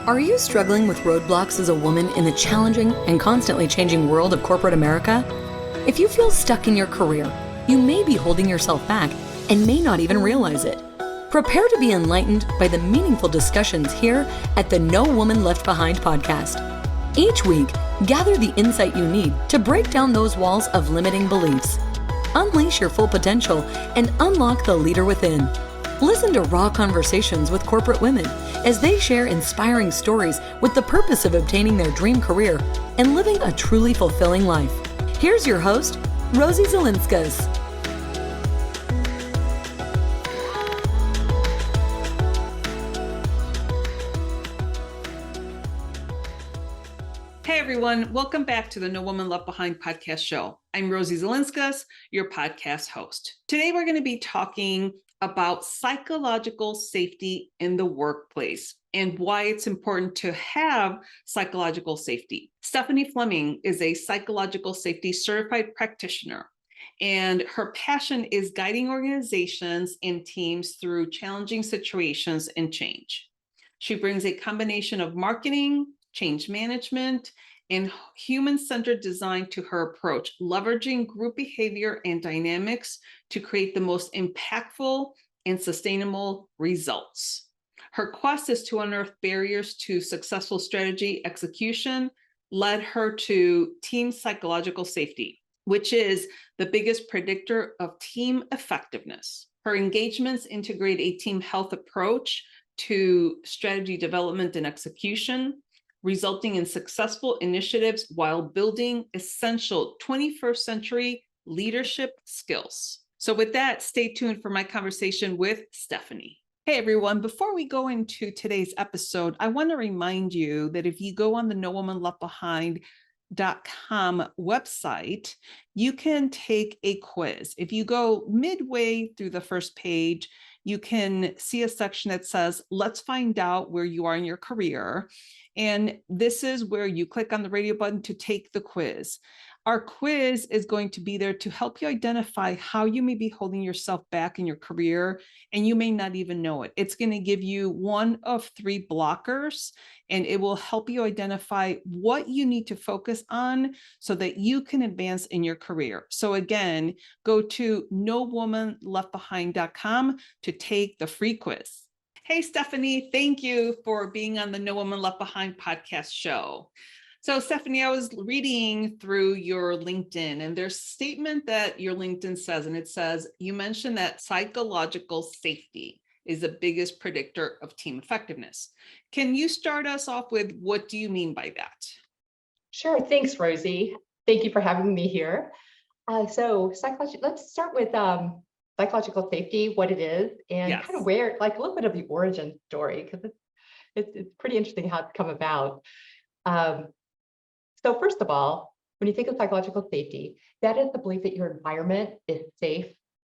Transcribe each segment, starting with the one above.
Are you struggling with roadblocks as a woman in the challenging and constantly changing world of corporate America? If you feel stuck in your career, you may be holding yourself back and may not even realize it. Prepare to be enlightened by the meaningful discussions here at the No Woman Left Behind podcast. Each week, gather the insight you need to break down those walls of limiting beliefs. Unleash your full potential and unlock the leader within. Listen to raw conversations with corporate women as they share inspiring stories with the purpose of obtaining their dream career and living a truly fulfilling life. Here's your host, Rosie Zilinskas. Hey everyone, welcome back to the No Woman Left Behind podcast show. I'm Rosie Zilinskas, your podcast host. Today we're going to be talking about psychological safety in the workplace and why it's important to have psychological safety. Stephanie Fleming is a psychological safety certified practitioner, and her passion is guiding organizations and teams through challenging situations and change. She brings a combination of marketing, change management, and human-centered design to her approach, leveraging group behavior and dynamics to create the most impactful and sustainable results. Her quest is to unearth barriers to successful strategy execution, led her to team psychological safety, which is the biggest predictor of team effectiveness. Her engagements integrate a team health approach to strategy development and execution, resulting in successful initiatives while building essential 21st century leadership skills. So with that, stay tuned for my conversation with Stephanie. Hey everyone, before we go into today's episode, I want to remind you that if you go on the nowomanleftbehind.com website, you can take a quiz. If you go midway through the first page, you can see a section that says, let's find out where you are in your career. And this is where you click on the radio button to take the quiz. Our quiz is going to be there to help you identify how you may be holding yourself back in your career, and you may not even know it. It's going to give you one of three blockers, and it will help you identify what you need to focus on so that you can advance in your career. So again, go to nowomanleftbehind.com to take the free quiz. Hey, Stephanie, thank you for being on the No Woman Left Behind podcast show. So Stephanie, I was reading through your LinkedIn, and there's a statement that your LinkedIn says, and it says, you mentioned that psychological safety is the biggest predictor of team effectiveness. Can you start us off with what do you mean by that? Sure. Thanks, Rosie. Thank you for having me here. Let's start with psychological safety, what it is, and kind of where, like a little bit of the origin story, because it's pretty interesting how it's come about. So first of all, when you think of psychological safety, that is the belief that your environment is safe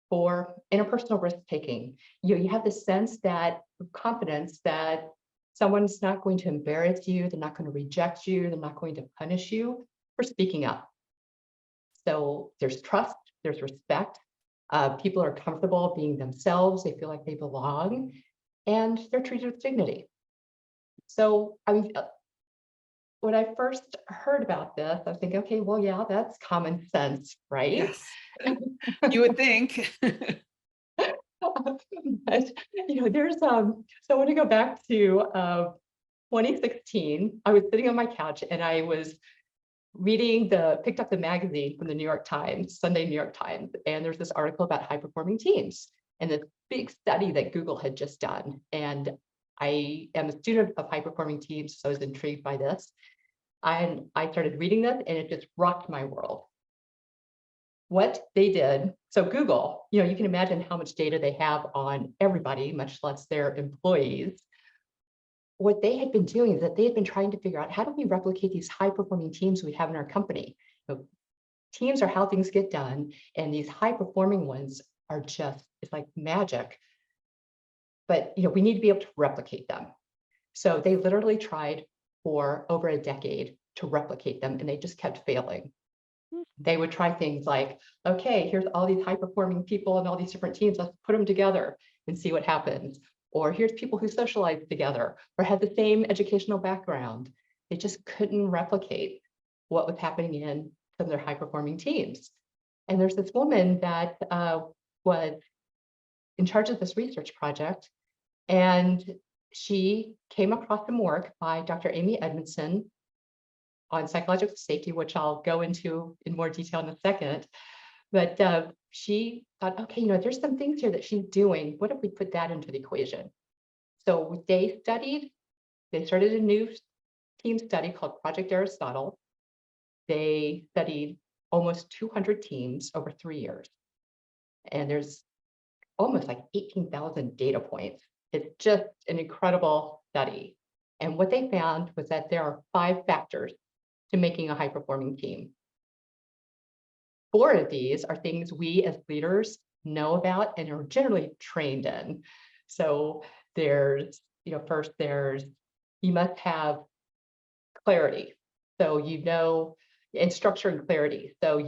for interpersonal risk taking. You have this sense that confidence that someone's not going to embarrass you, they're not going to reject you, they're not going to punish you for speaking up. So there's trust, there's respect. People are comfortable being themselves, they feel like they belong, and they're treated with dignity. So when I first heard about this, I was thinking, okay, well, yeah, that's common sense, right? Yes, you would think. But, there's so I want to go back to 2016. I was sitting on my couch and I was picked up the magazine from the New York Times, Sunday New York Times, and there's this article about high-performing teams and this big study that Google had just done. And I am a student of high-performing teams, so I was intrigued by this. And I started reading this, and it just rocked my world. What they did, so Google, you can imagine how much data they have on everybody, much less their employees. What they had been doing is that they had been trying to figure out, how do we replicate these high-performing teams we have in our company? Teams are how things get done, and these high-performing ones are it's like magic. But we need to be able to replicate them. So they literally tried for over a decade to replicate them, and they just kept failing. They would try things like, okay, here's all these high-performing people and all these different teams, let's put them together and see what happens. or here's people who socialize together or had the same educational background. They just couldn't replicate what was happening in some of their high-performing teams. And there's this woman that was in charge of this research project, and she came across some work by Dr. Amy Edmondson on psychological safety, which I'll go into in more detail in a second. But she thought, okay, there's some things here that she's doing. What if we put that into the equation? So they started a new team study called Project Aristotle. They studied almost 200 teams over 3 years. And there's almost like 18,000 data points. It's just an incredible study. And what they found was that there are 5 factors to making a high-performing team. 4 of these are things we as leaders know about and are generally trained in. So there's, first you must have clarity. So and structure and clarity. So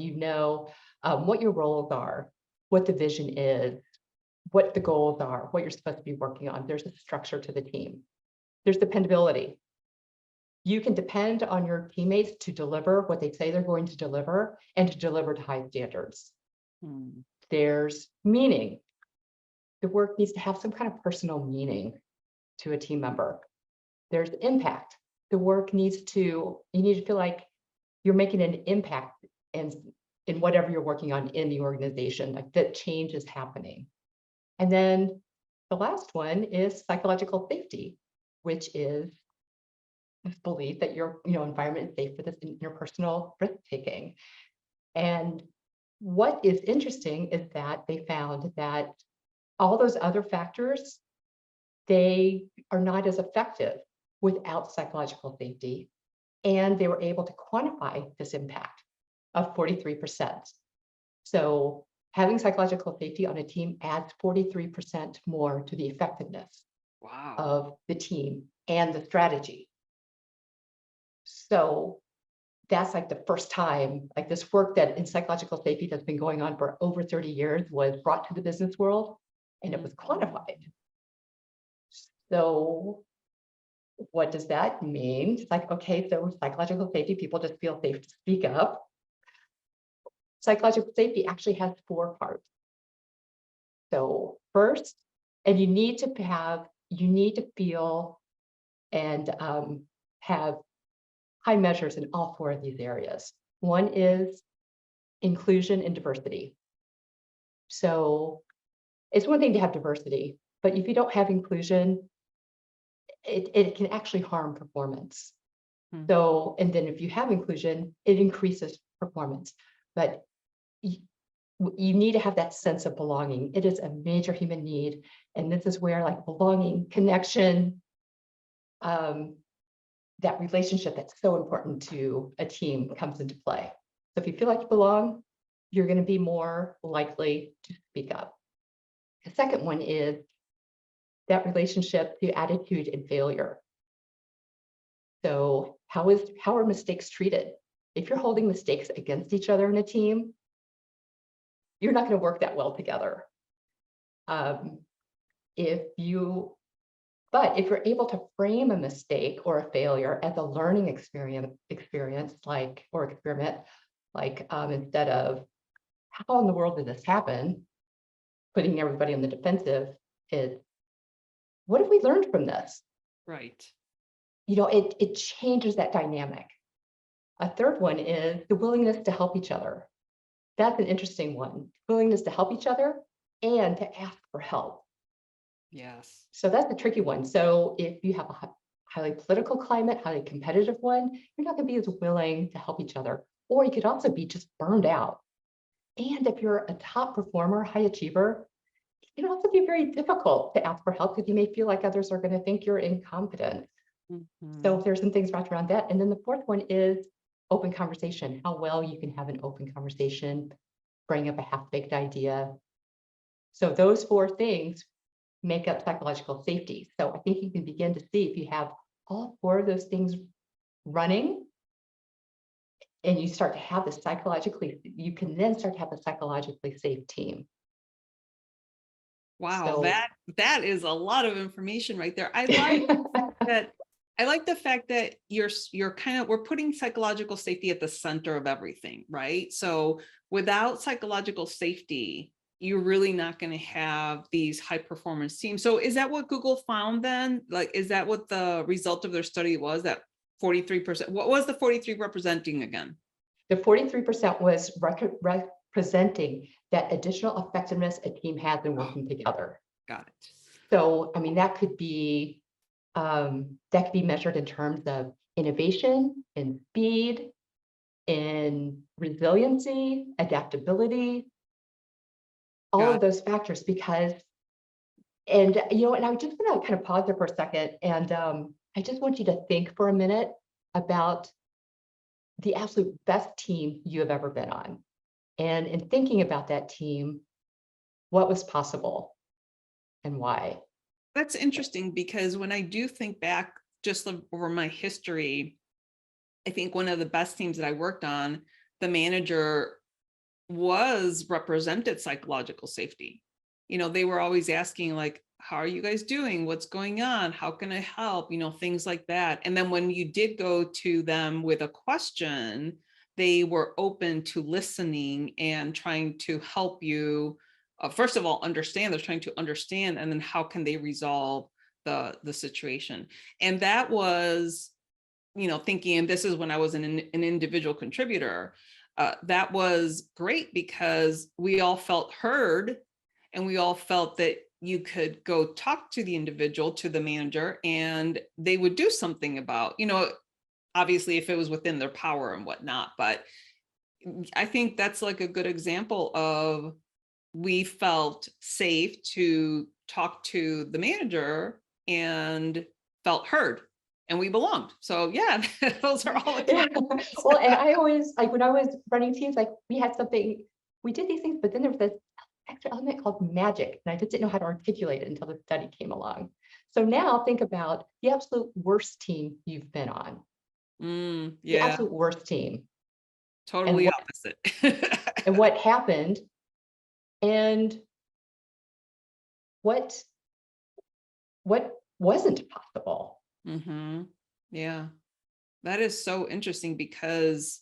what your roles are, what the vision is, what the goals are, what you're supposed to be working on. There's a structure to the team. There's dependability. You can depend on your teammates to deliver what they say they're going to deliver and to deliver to high standards. There's meaning. The work needs to have some kind of personal meaning to a team member. There's impact. The work you need to feel like you're making an impact in whatever you're working on in the organization, like that change is happening. And then the last one is psychological safety, which is this belief that your environment is safe for this interpersonal risk taking. And what is interesting is that they found that all those other factors, they are not as effective without psychological safety. And they were able to quantify this impact of 43%. So having psychological safety on a team adds 43% more to the effectiveness of the team and the strategy. So that's like the first time, like this work that in psychological safety that's been going on for over 30 years was brought to the business world and it was quantified. So what does that mean? It's like, okay, so psychological safety, people just feel safe to speak up. Psychological safety actually has 4 parts. So first, and you need to feel and have high measures in all 4 of these areas. One is inclusion and diversity. So it's one thing to have diversity, but if you don't have inclusion, it can actually harm performance. So, and then if you have inclusion, it increases performance. But you need to have that sense of belonging. It is a major human need. And this is where like belonging, connection, that relationship that's so important to a team comes into play. So if you feel like you belong, you're going to be more likely to speak up. The second one is that relationship to attitude and failure. So how are mistakes treated? If you're holding mistakes against each other in a team, you're not going to work that well together. If you're able to frame a mistake or a failure as a learning experience, or experiment, instead of how in the world did this happen, putting everybody on the defensive, is what have we learned from this? Right. It changes that dynamic. A third one is the willingness to help each other. That's an interesting one. Willingness to help each other and to ask for help. Yes. So that's a tricky one. So if you have a highly political climate, highly competitive one, you're not going to be as willing to help each other. Or you could also be just burned out. And if you're a top performer, high achiever, it can also be very difficult to ask for help because you may feel like others are going to think you're incompetent. So there's some things wrapped around that. And then the fourth one is open conversation, how well you can have an open conversation, bring up a half-baked idea. So those 4 things make up psychological safety. So I think you can begin to see if you have all 4 of those things running and you start to have you can then start to have a psychologically safe team. Wow, So that is a lot of information right there. I like the fact that you're kind of, we're putting psychological safety at the center of everything, right? So without psychological safety, you're really not going to have these high performance teams. So is that what Google found then? Like, is that what the result of their study was, that 43%? What was the 43 representing again? the 43% was representing that additional effectiveness a team has in working together. Got it. So, I mean, that could be measured in terms of innovation, in speed, in resiliency, adaptability, all Got of those factors. Because, and I just want to kind of pause there for a second, and I just want you to think for a minute about the absolute best team you have ever been on. And in thinking about that team, what was possible and why? That's interesting, because when I do think back just over my history, I think one of the best teams that I worked on, the manager was represented psychological safety. They were always asking, like, how are you guys doing? What's going on? How can I help? Things like that. And then when you did go to them with a question, they were open to listening and trying to help you. First of all, understand. They're trying to understand, and then how can they resolve the situation? And that was, thinking, and this is when I was an individual contributor. That was great, because we all felt heard, and we all felt that you could go talk to the individual, to the manager, and they would do something about, obviously if it was within their power and whatnot. But I think that's like a good example of, we felt safe to talk to the manager and felt heard, and we belonged. So yeah, those are all. Yeah. Well, and I always, like, when I was running teams, like, we did these things, but then there was this extra element called magic, and I just didn't know how to articulate it until the study came along. So now think about the absolute worst team you've been on. The Yeah, absolute worst team. totally And opposite. and what happened, and what wasn't possible. Yeah, that is so interesting, because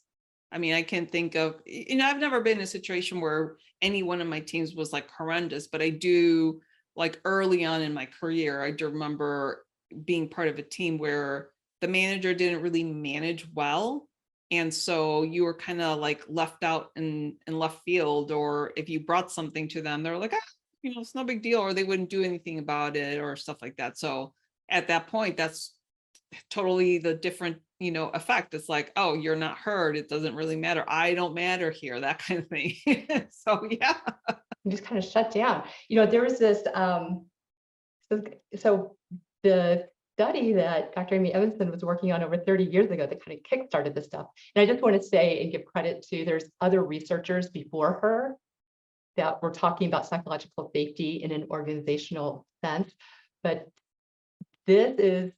I can think of, I've never been in a situation where any one of my teams was like horrendous, but I do, like, early on in my career, I do remember being part of a team where the manager didn't really manage well. And so you were kind of like left out in left field, or if you brought something to them, they're like, it's no big deal, or they wouldn't do anything about it, or stuff like that. So at that point, that's totally the different, effect. It's like, oh, you're not heard. It doesn't really matter. I don't matter here, that kind of thing. So yeah. You just kind of shut down. There was this, so the study that Dr. Amy Evanson was working on over 30 years ago that kind of kickstarted this stuff. And I just want to say and give credit to, there's other researchers before her that were talking about psychological safety in an organizational sense. But this is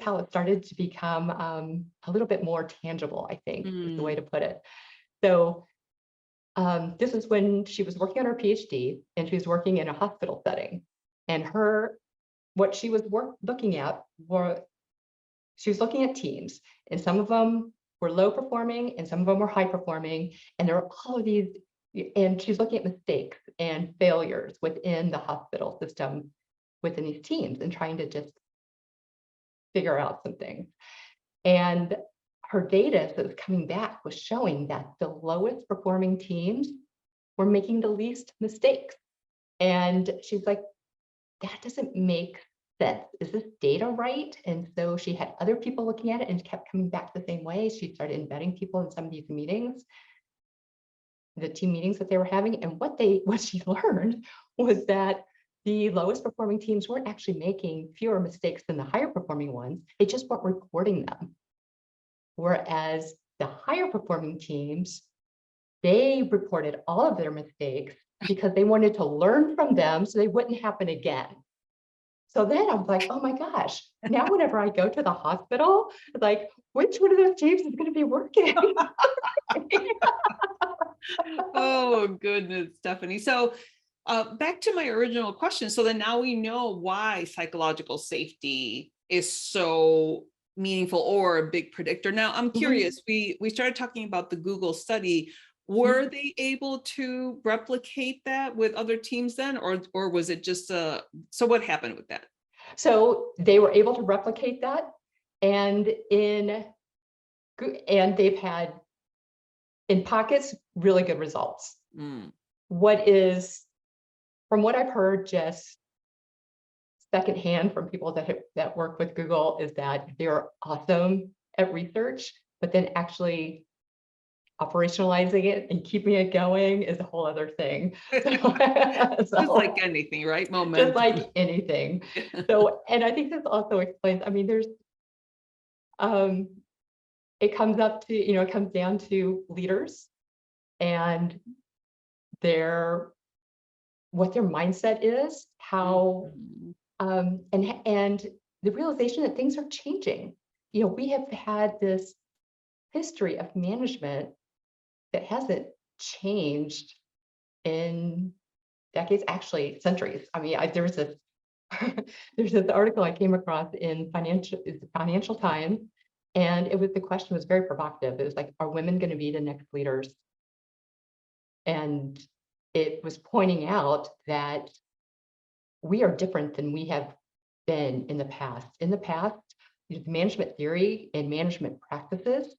how it started to become a little bit more tangible, I think, is the way to put it. So this is when she was working on her PhD, and she was working in a hospital setting. And what she was looking at she was looking at teams, and some of them were low performing and some of them were high performing. And there were all of these, and she's looking at mistakes and failures within the hospital system, within these teams, and trying to just figure out some things. And her data that was coming back was showing that the lowest performing teams were making the least mistakes. And she's like, that doesn't make sense. Is this data right? And so she had other people looking at it and kept coming back the same way. She started embedding people in some of these meetings, the team meetings that they were having. And what she learned was that the lowest performing teams weren't actually making fewer mistakes than the higher performing ones. They just weren't reporting them. Whereas the higher performing teams, they reported all of their mistakes because they wanted to learn from them so they wouldn't happen again. So then I was like, oh my gosh, now whenever I go to the hospital, like, which one of those teams is going to be working? Oh goodness, Stephanie. So Back to my original question. So then now we know why psychological safety is so meaningful or a big predictor. Now I'm curious, we started talking about the Google study. Were they able to replicate that with other teams then, or was it just so what happened with that? So they were able to replicate that, and they've had in pockets really good results. What is, from what I've heard, just secondhand from people that work with Google, is that they're awesome at research, but then actually operationalizing it and keeping it going is a whole other thing. Just like anything, right? Momentum. Just like anything. So, and I think this also explains, I mean, there's, it comes down to leaders and what their mindset is, how, and the realization that things are changing. We have had this history of management that hasn't changed in decades, actually centuries. I mean, there's this article I came across in Financial Times, and the question was very provocative. It was like, are women going to be the next leaders? And it was pointing out that we are different than we have been in the past. In the past, management theory and management practices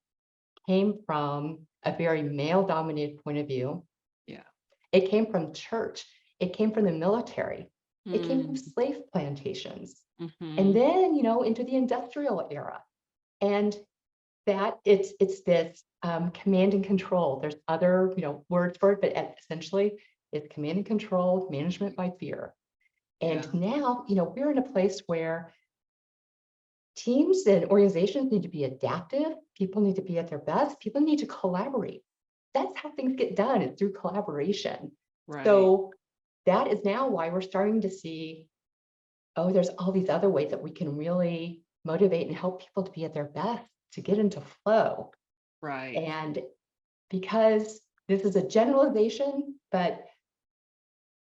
came from a very male-dominated point of view. Yeah. It came from church. It came from the military. It came from slave plantations. And then, into the industrial era. And that it's this command and control. There's other, words for it, but essentially it's command and control, management by fear. And now, we're in a place where teams and organizations need to be adaptive. People need to be at their best. People need to collaborate. That's how things get done, is through collaboration. Right. So that is now why we're starting to see, there's all these other ways that we can really motivate and help people to be at their best, to get into flow. Right. And because this is a generalization, but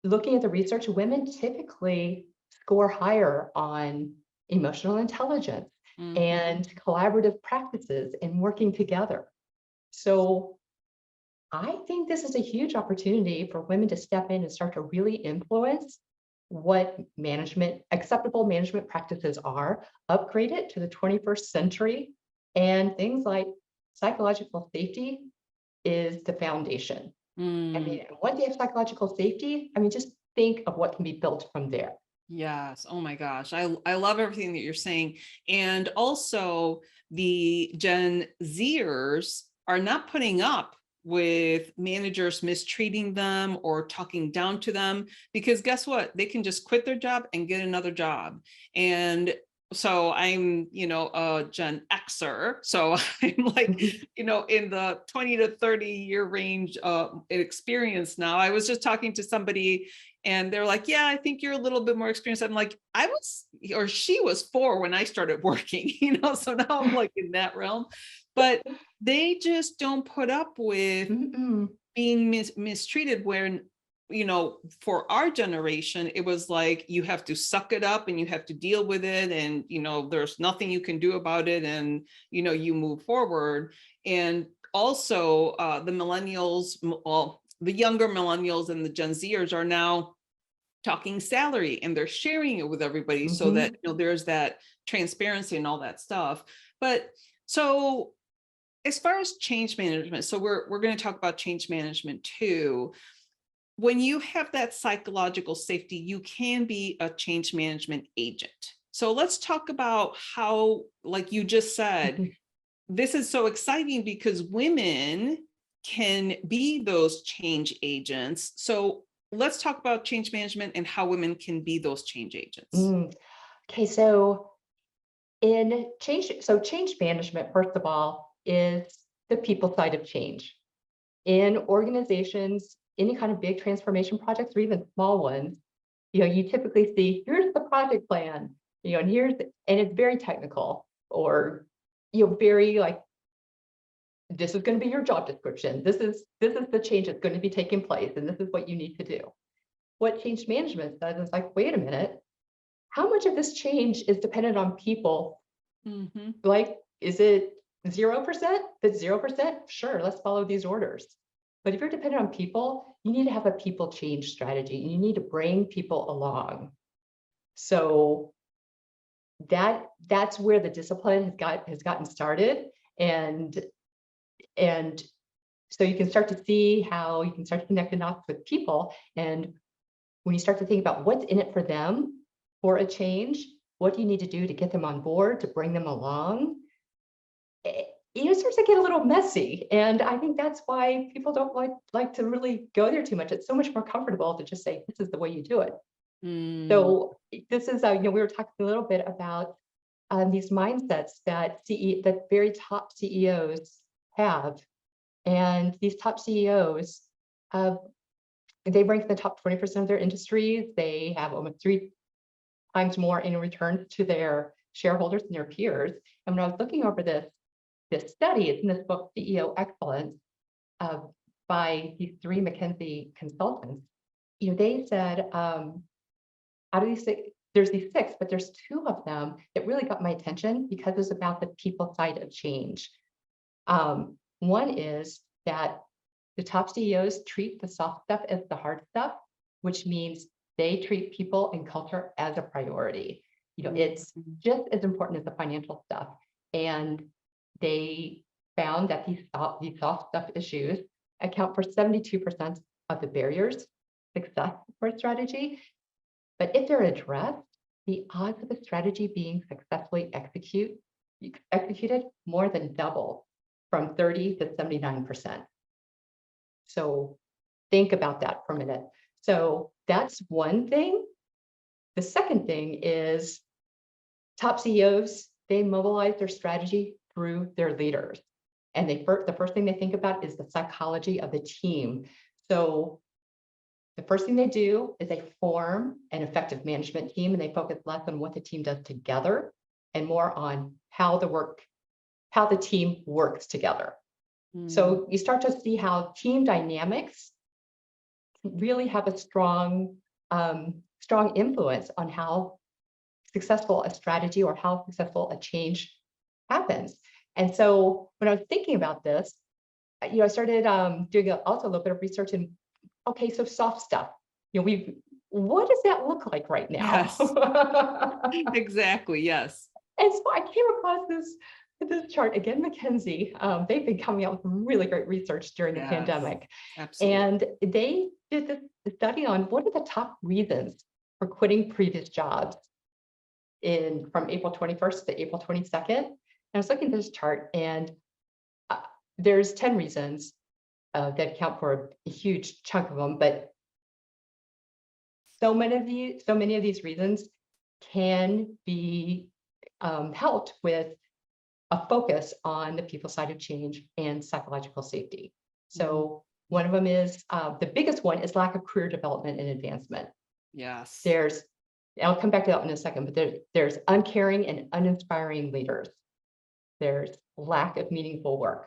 looking at the research, women typically score higher on emotional intelligence and collaborative practices and working together. So I think this is a huge opportunity for women to step in and start to really influence what acceptable management practices are, upgrade it to the 21st century, and things like psychological safety is the foundation. I mean, once you have psychological safety, just think of what can be built from there. Yes. Oh my gosh. I love everything that you're saying. And also the Gen Zers are not putting up with managers mistreating them or talking down to them, because guess what? They can just quit their job and get another job. And so I'm, a Gen Xer. So I'm like, in the 20 to 30 year range experience now. I was just talking to somebody and they're like, yeah, I think you're a little bit more experienced. I'm like, she was 4 when I started working, so now I'm like in that realm. But they just don't put up with being mistreated, where, for our generation, it was like, you have to suck it up and you have to deal with it. And, there's nothing you can do about it. And, you move forward. And also the millennials, the younger millennials and the Gen Zers are now talking salary, and they're sharing it with everybody so that, there's that transparency and all that stuff. But so as far as change management, so we're going to talk about change management too. When you have that psychological safety, you can be a change management agent. So let's talk about how, like you just said, this is so exciting because women can be those change agents. So let's talk about change management and how women can be those change agents. Okay, so change management, first of all, is the people side of change. In organizations, any kind of big transformation projects or even small ones, you typically see, here's the project plan, and it's very technical, or very like, this is going to be your job description. This is the change that's going to be taking place, and this is what you need to do. what change management says. It's like, wait a minute, how much of this change is dependent on people? Mm-hmm. Like, is it 0%? If it's 0%, sure, let's follow these orders. But if you're dependent on people, you need to have a people change strategy. You need to bring people along. So that's where the discipline has gotten started. And so you can start to see how you can start to connect the dots with people. And when you start to think about what's in it for them for a change, what do you need to do to get them on board, to bring them along? It starts to get a little messy. And I think that's why people don't like to really go there too much. It's so much more comfortable to just say, this is the way you do it. So this is, we were talking a little bit about these mindsets that that very top CEOs have. And these top CEOs, they rank in the top 20% of their industries. They have almost 3 times more in return to their shareholders and their peers. And when I was looking over this study, it's in this book, CEO Excellence, by these 3 McKinsey consultants. They said, out of these 6, there's these 6, but there's 2 of them that really got my attention because it's about the people side of change. One is that the top CEOs treat the soft stuff as the hard stuff, which means they treat people and culture as a priority. It's just as important as the financial stuff. And they found that these soft stuff issues account for 72% of the barriers success for a strategy. But if they're addressed, the odds of a strategy being successfully executed more than double, from 30 to 79%. So think about that for a minute. So that's one thing. The second thing is top CEOs, they mobilize their strategy through their leaders. And the first thing they think about is the psychology of the team. So the first thing they do is they form an effective management team, and they focus less on what the team does together and more on how the team works together. So you start to see how team dynamics really have a strong influence on how successful a strategy or how successful a change happens. And so when I was thinking about this, I started doing also a little bit of research in, okay, so soft stuff, what does that look like right now? Yes. Exactly. Yes. And so I came across this chart again, McKinsey. They've been coming out with really great research during the pandemic. Absolutely. And they did this study on what are the top reasons for quitting previous jobs from April 21st to April 22nd. And I was looking at this chart, and there's 10 reasons that account for a huge chunk of them, but so many of these reasons can be helped with a focus on the people side of change and psychological safety. So one of them is, the biggest one is lack of career development and advancement. Yes. I'll come back to that one in a second, but there's uncaring and uninspiring leaders. There's lack of meaningful work,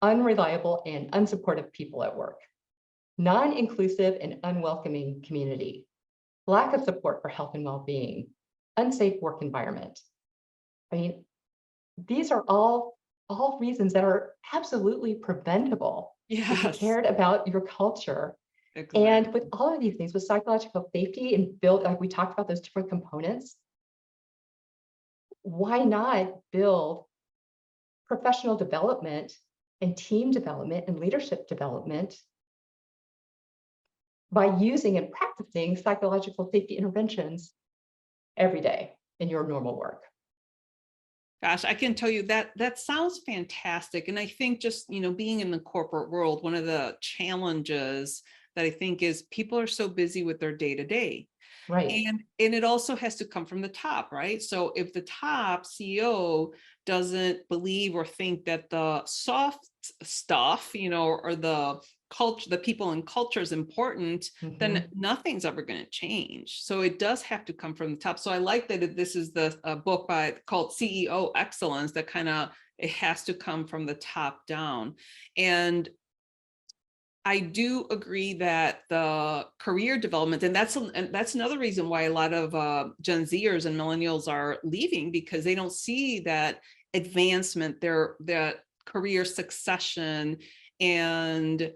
unreliable and unsupportive people at work, non-inclusive and unwelcoming community, lack of support for health and well-being, unsafe work environment. I mean, these are all reasons that are absolutely preventable. Yes. If you cared about your culture. Exactly. And with all of these things, with psychological safety and build, like we talked about those different components, why not build professional development and team development and leadership development by using and practicing psychological safety interventions every day in your normal work? Gosh, I can tell you that sounds fantastic. And I think just, being in the corporate world, one of the challenges that I think is people are so busy with their day-to-day. Right. And it also has to come from the top, right? So if the top CEO doesn't believe or think that the soft stuff, or the culture, the people and culture is important, then nothing's ever going to change. So it does have to come from the top. So I like that this is the book called CEO Excellence, that it has to come from the top down. And I do agree that the career development, and that's another reason why a lot of Gen Zers and millennials are leaving, because they don't see that advancement, that career succession, and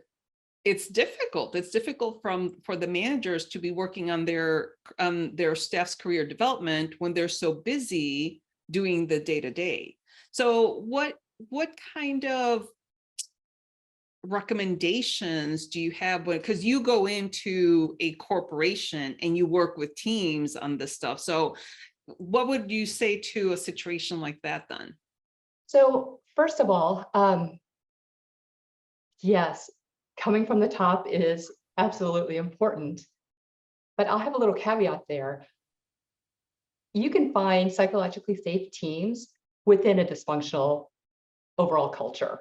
it's difficult. It's difficult for the managers to be working on their staff's career development when they're so busy doing the day-to-day. So what kind of recommendations do you have, because you go into a corporation and you work with teams on this stuff? So what would you say to a situation like that then? So first of all, yes, coming from the top is absolutely important, but I'll have a little caveat there. You can find psychologically safe teams within a dysfunctional overall culture,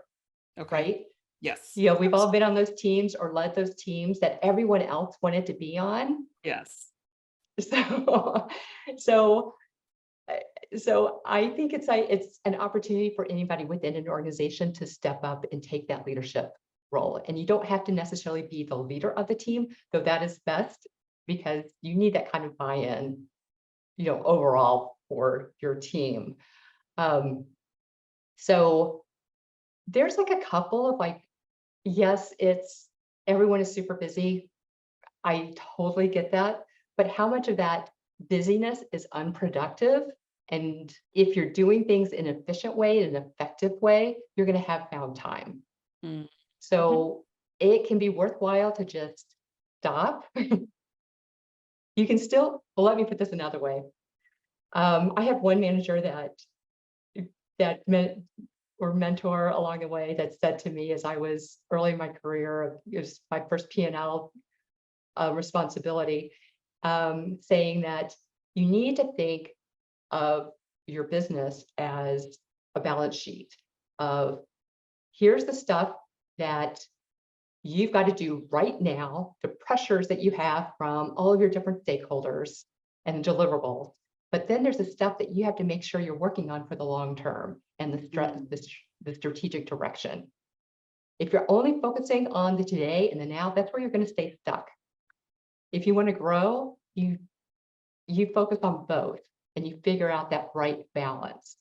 Okay. right? Yes. You know, we've all been on those teams or led those teams that everyone else wanted to be on. Yes. So, so, so I think it's an opportunity for anybody within an organization to step up and take that leadership role. And you don't have to necessarily be the leader of the team, though that is best, because you need that kind of buy-in, you know, overall for your team. So there's like a couple of like, yes, it's everyone is super busy. I totally get that. But how much of that busyness is unproductive? And if you're doing things in an efficient way, in an effective way, you're going to have found time. Mm. So it can be worthwhile to just stop. You can still, well, let me put this another way. I have one manager or mentor along the way that said to me as I was early in my career, it was my first P&L responsibility, saying that you need to think of your business as a balance sheet of here's the stuff that you've got to do right now, the pressures that you have from all of your different stakeholders and deliverables. But then there's the stuff that you have to make sure you're working on for the long term and the strategic direction. If you're only focusing on the today and the now, that's where you're going to stay stuck. If you want to grow, you focus on both and you figure out that right balance.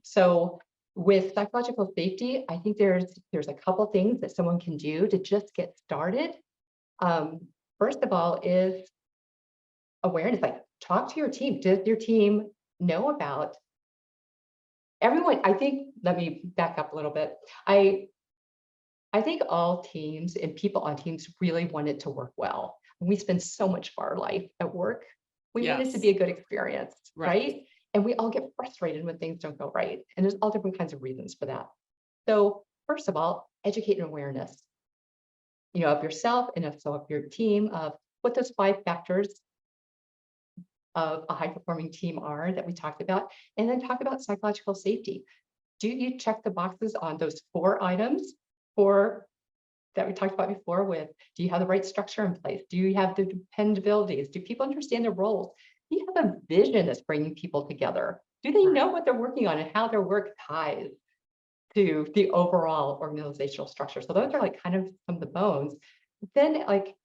So with psychological safety, I think there's a couple things that someone can do to just get started. First of all is awareness, like talk to your team. Does your team know about everyone? I think, let me back up a little bit. I think all teams and people on teams really want it to work well. We spend so much of our life at work. We want it to be a good experience, right? And we all get frustrated when things don't go right. And there's all different kinds of reasons for that. So first of all, educate and awareness, you know, of yourself and of your team, of what those 5 factors of a high-performing team are that we talked about, and then talk about psychological safety. Do you check the boxes on those 4 items that we talked about before with, do you have the right structure in place? Do you have the dependabilities? Do people understand their roles? Do you have a vision that's bringing people together? Do they know what they're working on and how their work ties to the overall organizational structure? So those are like kind of some of the bones. Then like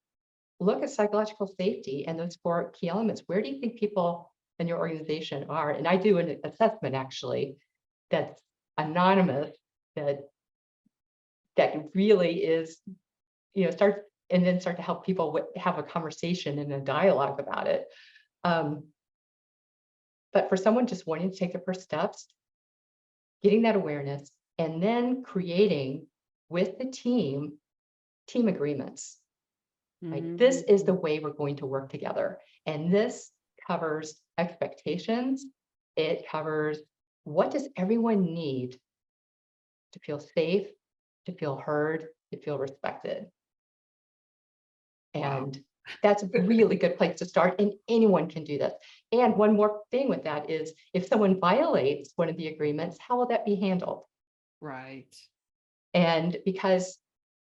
look at psychological safety and those 4 key elements. Where do you think people in your organization are? And I do an assessment actually that's anonymous that really is, you know, start to help people have a conversation and a dialogue about it. But for someone just wanting to take the first steps, getting that awareness, and then creating with the team agreements. Like this is the way we're going to work together. And this covers expectations. It covers what does everyone need to feel safe, to feel heard, to feel respected. And that's a really good place to start, and anyone can do this. And one more thing with that is if someone violates one of the agreements, how will that be handled? Right. And because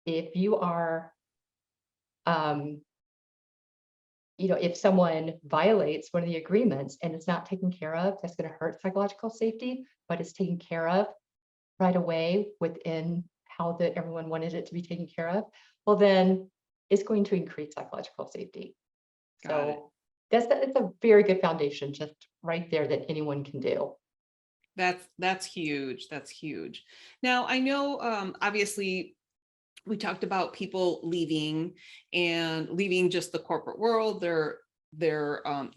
if you are, you know, if someone violates one of the agreements and it's not taken care of, that's going to hurt psychological safety, but it's taken care of right away within how everyone wanted it to be taken care of, well, then it's going to increase psychological safety. Got it. So it's a very good foundation just right there that anyone can do. That's huge. That's huge. Now, I know, obviously, we talked about people leaving just the corporate world, their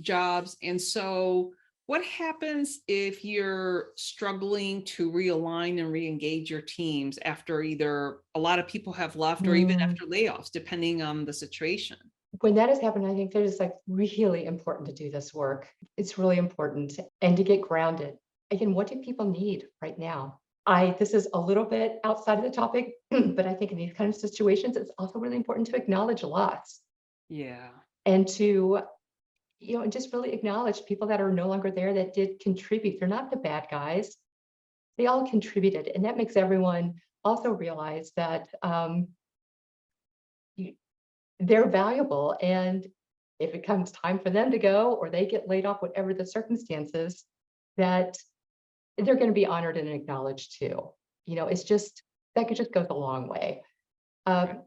jobs. And so what happens if you're struggling to realign and re-engage your teams after either a lot of people have left or even after layoffs, depending on the situation? When that has happened, I think that it's like really important to do this work. It's really important and to get grounded. Again, what do people need right now? This is a little bit outside of the topic, but I think in these kind of situations, it's also really important to acknowledge loss. Yeah. And to, just really acknowledge people that are no longer there that did contribute. They're not the bad guys. They all contributed. And that makes everyone also realize that they're valuable. And if it comes time for them to go or they get laid off, whatever the circumstances, that they're going to be honored and acknowledged too. It's just, that could just goes a long way. I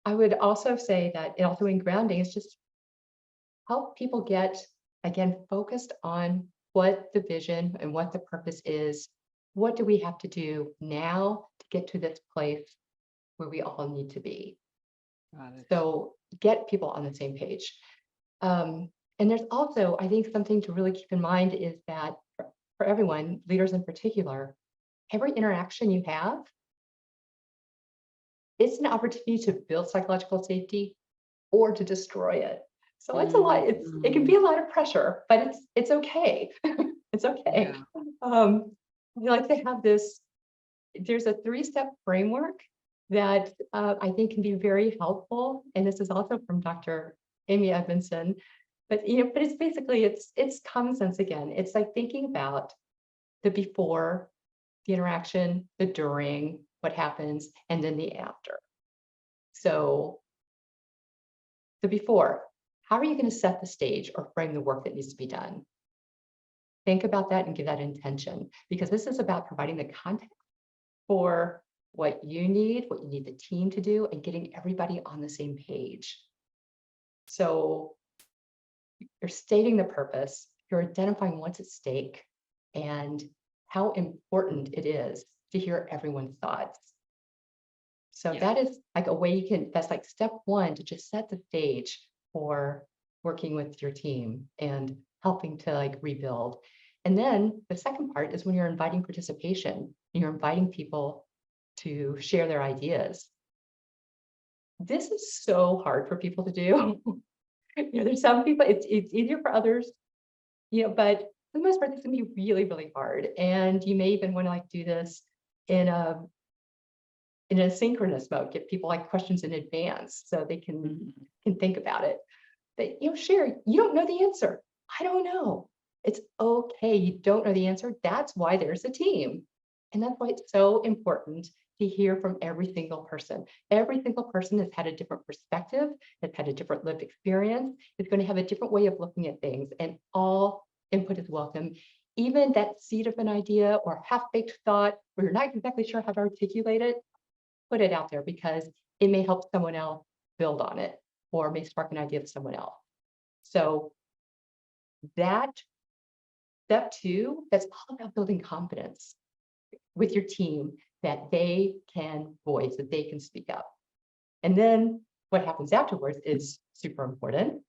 would also say that also in grounding is just help people get, again, focused on what the vision and what the purpose is. What do we have to do now to get to this place where we all need to be? Got it. So get people on the same page. And there's also, I think, something to really keep in mind is that for everyone, leaders in particular, every interaction you have, it's an opportunity to build psychological safety or to destroy it. So it's a lot, it can be a lot of pressure, but it's okay. It's okay. Yeah. We like to have this, there's a 3-step framework that I think can be very helpful. And this is also from Dr. Amy Edmondson. But but it's basically it's common sense again. It's like thinking about the before, the interaction, the during, what happens, and then the after. So the before, how are you going to set the stage or frame the work that needs to be done? Think about that and give that intention, because this is about providing the context for what you need the team to do, and getting everybody on the same page. So you're stating the purpose, you're identifying what's at stake, and how important it is to hear everyone's thoughts. So that is like a way that's like step one to just set the stage for working with your team and helping to like rebuild. And then the second part is when you're inviting participation, you're inviting people to share their ideas. This is so hard for people to do. There's some people, it's easier for others, but for the most part, this can be really, really hard. And you may even want to like do this in a synchronous mode, get people like questions in advance so they can think about it. But share, you don't know the answer. I don't know. It's okay. You don't know the answer. That's why there's a team. And that's why it's so important to hear from every single person. Every single person has had a different perspective, has had a different lived experience, is going to have a different way of looking at things, and all input is welcome. Even that seed of an idea or half-baked thought where you're not exactly sure how to articulate it, put it out there, because it may help someone else build on it or may spark an idea to someone else. So that step two, that's all about building confidence with your team, that they can voice, that they can speak up. And then what happens afterwards is super important.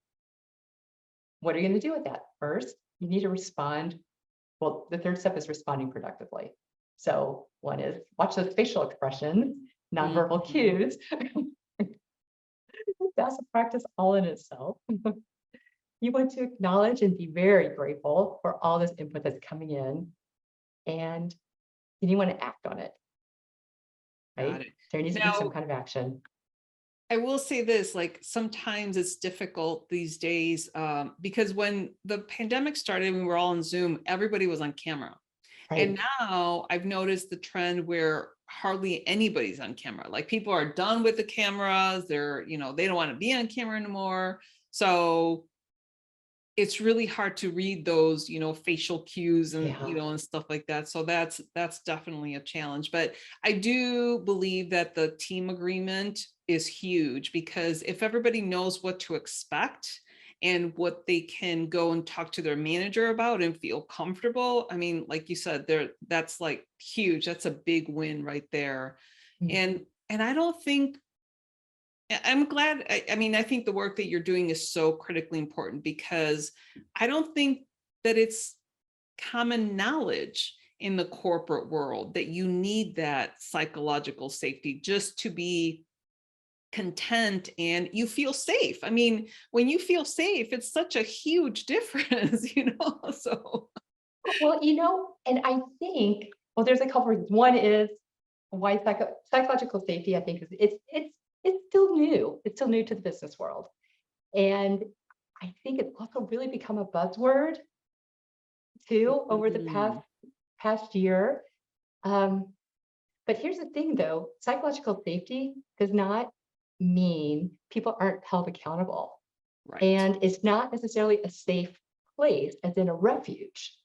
What are you going to do with that? First, you need to respond. Well, the third step is responding productively. So one is watch those facial expressions, nonverbal cues. That's a practice all in itself. You want to acknowledge and be very grateful for all this input that's coming in, and then you want to act on it. Right? There needs to be some kind of action. I will say this, like sometimes it's difficult these days because when the pandemic started, we were all on Zoom, everybody was on camera. Right. And now I've noticed the trend where hardly anybody's on camera. Like people are done with the cameras. They're, they don't want to be on camera anymore. So it's really hard to read those, facial cues and, Yeah. and stuff like that. So that's definitely a challenge. But I do believe that the team agreement is huge, because if everybody knows what to expect and what they can go and talk to their manager about and feel comfortable, I mean, like you said, that's like huge. That's a big win right there. Mhm. And I don't think, I'm glad. I mean, I think the work that you're doing is so critically important, because I don't think that it's common knowledge in the corporate world that you need that psychological safety just to be content and you feel safe. I mean, when you feel safe, it's such a huge difference, So, Well, and I think, well, there's a couple reasons. One is why psychological safety, I think, is it's still new. It's still new to the business world. And I think it's also really become a buzzword too over the Mhm. past year. Um, but here's the thing though, psychological safety does not mean people aren't held accountable. Right. And it's not necessarily a safe place, as in a refuge.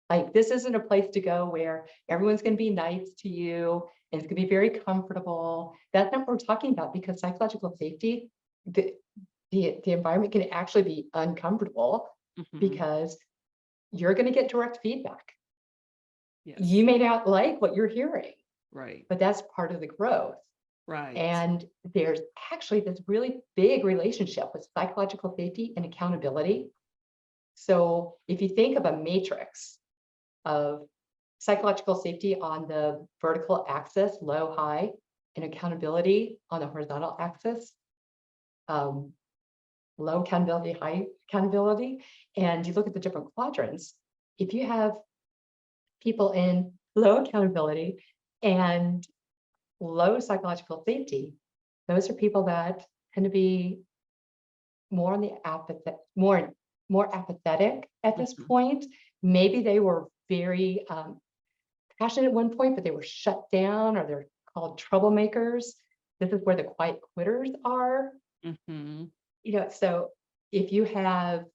Like, this isn't a place to go where everyone's going to be nice to you and it's going to be very comfortable. That's not what we're talking about, because psychological safety, the environment can actually be uncomfortable Mhm. because you're going to get direct feedback. You Yes. may not like what you're hearing, Right. but that's part of the growth. Right. And there's actually this really big relationship with psychological safety and accountability. So if you think of a matrix of psychological safety on the vertical axis, low, high, and accountability on the horizontal axis, um, low accountability, high accountability, and you look at the different quadrants, if you have people in low accountability and low psychological safety, those are people that tend to be more on the more apathetic at this Mhm. point. Maybe they were very passionate at one point, but they were shut down, or they're called troublemakers. This is where the quiet quitters are. Mhm. So if you have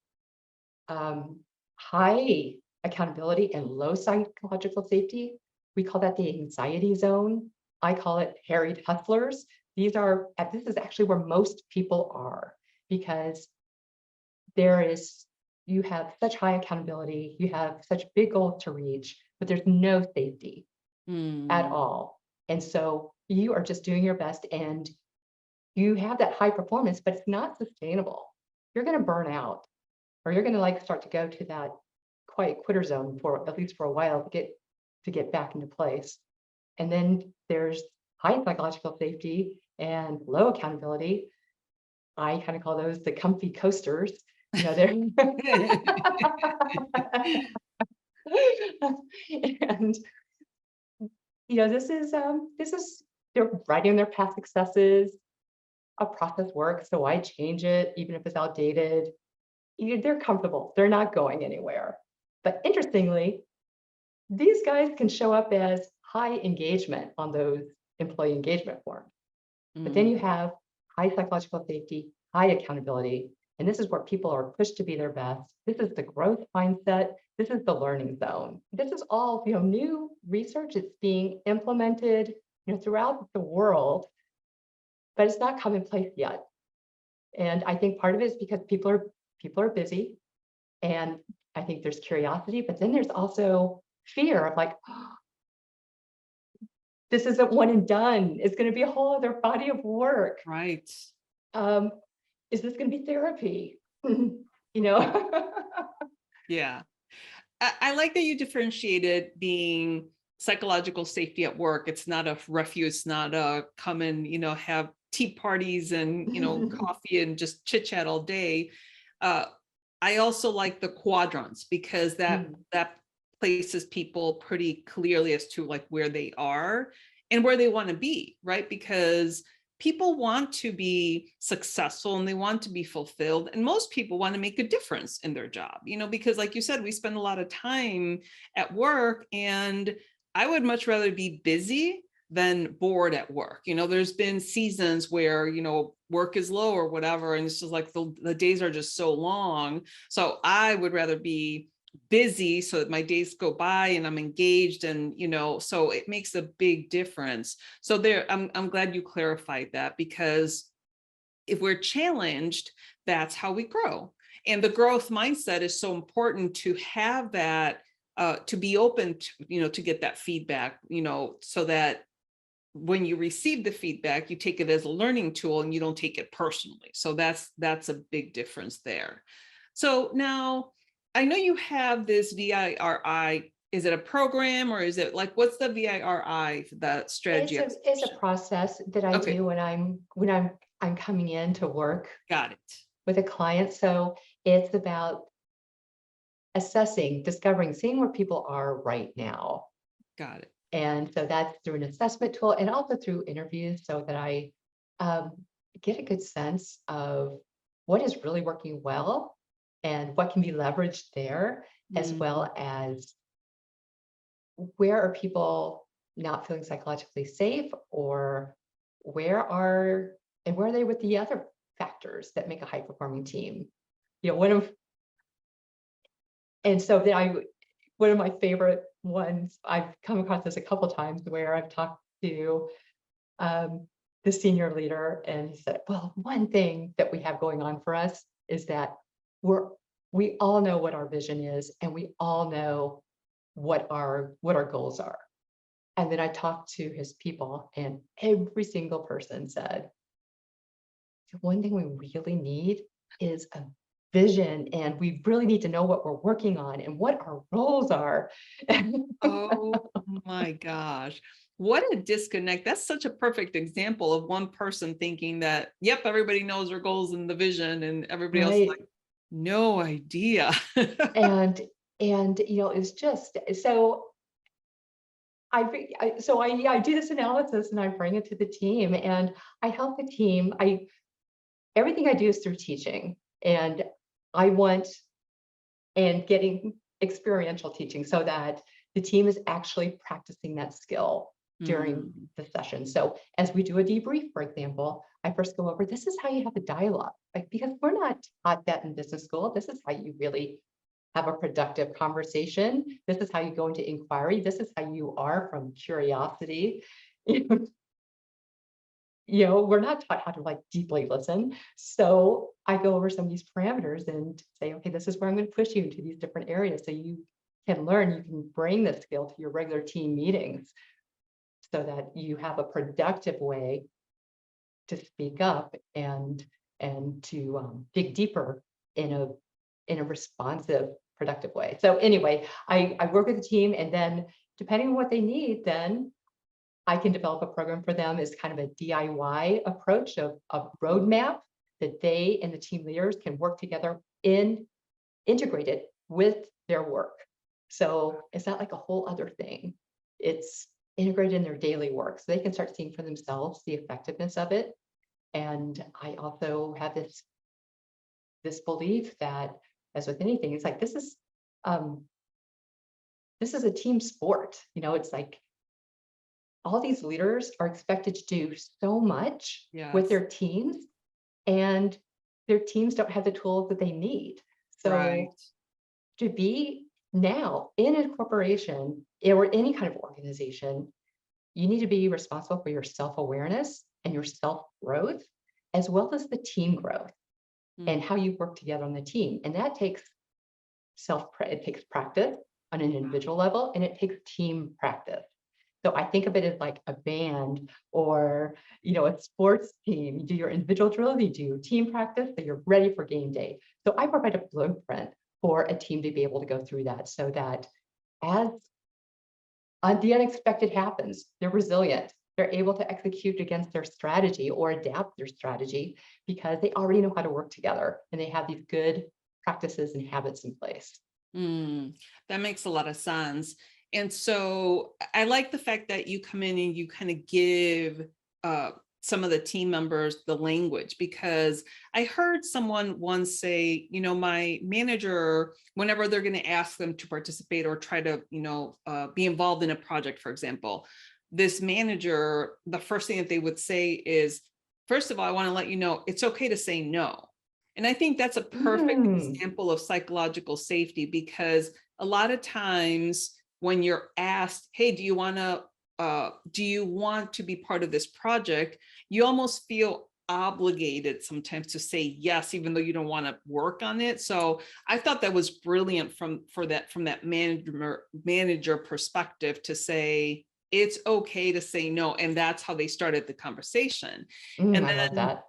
um, high accountability and low psychological safety, we call that the anxiety zone. I call it harried hustlers. This is actually where most people are, because there is, you have such high accountability, you have such big goals to reach, but there's no safety at Mm. all. And so you are just doing your best and you have that high performance, but it's not sustainable. You're going to burn out, or you're going to start to go to that quiet quitter zone for at least for a while to get back into place. And then there's high psychological safety and low accountability. I kind of call those the comfy coasters. They're and this is they're writing their past successes. A process works, so why change it, even if it's outdated? They're comfortable. They're not going anywhere. But interestingly, these guys can show up as high engagement on those employee engagement forms. But then you Mm. have high psychological safety, high accountability, and this is where people are pushed to be their best. This is the growth mindset. This is the learning zone. This is all new research. It's being implemented throughout the world, but it's not commonplace yet. And I think part of it is because people are busy, and I think there's curiosity, but then there's also fear of oh, this isn't one and done. It's going to be a whole other body of work. Right. Um, is this going to be therapy? you know? Yeah. I like that you differentiated being psychological safety at work. It's not a refuge. It's not a come and, have tea parties and, coffee and just chit chat all day. Uh, I also like the quadrants, because that places people pretty clearly as to where they are and where they want to be, right? Because people want to be successful and they want to be fulfilled, and most people want to make a difference in their job, because like you said, we spend a lot of time at work, and I would much rather be busy than bored at work. There's been seasons where, work is low or whatever, and it's just like the days are just so long. So I would rather be busy so that my days go by and I'm engaged, and so it makes a big difference. So I'm glad you clarified that, because if we're challenged, that's how we grow. And the growth mindset is so important, to have that, to be open to, to get that feedback, so that when you receive the feedback, you take it as a learning tool and you don't take it personally. So that's a big difference there. So now I know you have this VIRI. Is it a program, or is it like, what's the VIRI, the strategy? It's a process that I do when I'm coming in to work. Got it. With a client. So it's about assessing, discovering, seeing where people are right now. Got it. And so that's through an assessment tool, and also through interviews, so that I get a good sense of what is really working well and what can be leveraged there, as well as where are people not feeling psychologically safe, or where are they with the other factors that make a high performing team. One of my favorite ones, I've come across this a couple of times, where I've talked to the senior leader, and he said, well, one thing that we have going on for us is that we all know what our vision is, and we all know what our goals are. And then I talked to his people, and every single person said, the one thing we really need is a vision, and we really need to know what we're working on and what our roles are. Oh my gosh. What a disconnect. That's such a perfect example of one person thinking that, yep, everybody knows their goals and the vision, and everybody else is like, no idea. and it's just so I do this analysis, and I bring it to the team, and I help the team. Everything I do is through teaching, and getting experiential teaching, so that the team is actually practicing that skill during the session. So as we do a debrief, for example, I first go over, this is how you have a dialogue, because we're not taught that in business school. This is how you really have a productive conversation. This is how you go into inquiry. This is how you are from curiosity. We're not taught how to deeply listen. So I go over some of these parameters and say, okay, this is where I'm going to push you into these different areas, so you can learn, you can bring this skill to your regular team meetings, so that you have a productive way to speak up and to dig deeper in a responsive, productive way. So anyway, I work with the team, and then depending on what they need, then I can develop a program for them as kind of a DIY approach of a roadmap that they and the team leaders can work together integrated with their work. So it's not like a whole other thing. It's integrated in their daily work, so they can start seeing for themselves the effectiveness of it. And I also have this belief that, as with anything, it's like this is a team sport. It's like all these leaders are expected to do so much with their teams, and their teams don't have the tools that they need. So to be now in a corporation or any kind of organization, you need to be responsible for your self-awareness and your self-growth, as well as the team growth and how you work together on the team. And that takes practice on an individual level, and it takes team practice. So I think of it as like a band, or a sports team. You do your individual drills, you do team practice, so you're ready for game day. So I provide a blueprint for a team to be able to go through that, so that as the unexpected happens, they're resilient. They're able to execute against their strategy or adapt their strategy, because they already know how to work together, and they have these good practices and habits in place. That makes a lot of sense. And so I like the fact that you come in and you kind of give some of the team members the language, because I heard someone once say, my manager, whenever they're going to ask them to participate or try to, be involved in a project, for example, this manager, the first thing that they would say is, first of all, I want to let you know it's okay to say no. And I think that's a perfect example of psychological safety, because a lot of times when you're asked, hey, do you want to be part of this project, you almost feel obligated sometimes to say yes, even though you don't want to work on it. So I thought that was brilliant from that manager perspective, to say it's okay to say no. And that's how they started the conversation. And I love